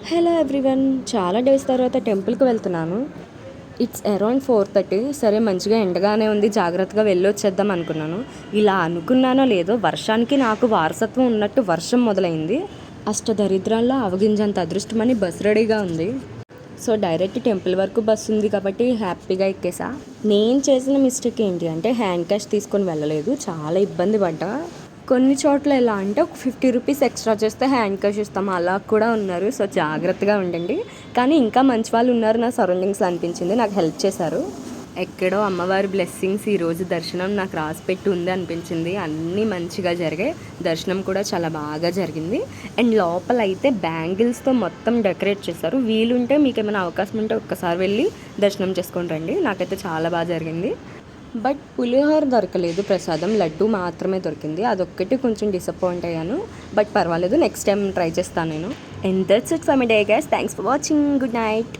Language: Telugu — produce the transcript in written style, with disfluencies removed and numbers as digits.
హలో ఎవ్రీవన్, చాలా డేస్ తర్వాత టెంపుల్కి వెళ్తున్నాను. It's around 4:30. సరే, మంచిగా ఎండగానే ఉంది, జాగ్రత్తగా వెళ్ళొచ్చేద్దాం అనుకున్నాను. ఇలా అనుకున్నానో లేదో వర్షానికి నాకు వారసత్వం ఉన్నట్టు వర్షం మొదలైంది. అష్టదరిద్రాల్లో అవగింజంత అదృష్టమని బస్ రెడీగా ఉంది. సో డైరెక్ట్ టెంపుల్ వరకు బస్సు ఉంది కాబట్టి హ్యాపీగా ఎక్కేసా. నేను చేసిన మిస్టేక్ ఏంటి అంటే హ్యాండ్ క్యాష్ తీసుకొని వెళ్ళలేదు. చాలా ఇబ్బంది పడ్డా. కొన్ని చోట్ల ఎలా అంటే ఒక 50 రూపీస్ ఎక్స్ట్రా చేస్తే హ్యాండ్ క్యాష్ ఇస్తాం, అలా కూడా ఉన్నారు. సో జాగ్రత్తగా ఉండండి. కానీ ఇంకా మంచి వాళ్ళు ఉన్నారు నా సరౌండింగ్స్లో అనిపించింది, నాకు హెల్ప్ చేశారు. ఎక్కడో అమ్మవారి బ్లెస్సింగ్స్ ఈరోజు దర్శనం నాకు రాసిపెట్టి ఉంది అనిపించింది. అన్నీ మంచిగా జరిగాయి. దర్శనం కూడా చాలా బాగా జరిగింది. అండ్ లోపల అయితే బ్యాంగిల్స్తో మొత్తం డెకరేట్ చేశారు. వీలుంటే మీకు ఏమైనా అవకాశం ఉంటే ఒక్కసారి వెళ్ళి దర్శనం చేసుకొని రండి. నాకైతే చాలా బాగా జరిగింది. బట్ పులిహోర దొరకలేదు, ప్రసాదం లడ్డు మాత్రమే దొరికింది. అదొక్కటి కొంచెం డిసప్పాయింట్ అయ్యాను. బట్ పర్వాలేదు, నెక్స్ట్ టైం ట్రై చేస్తాను నేను. And that's it for my day guys. Thanks for watching. Good night.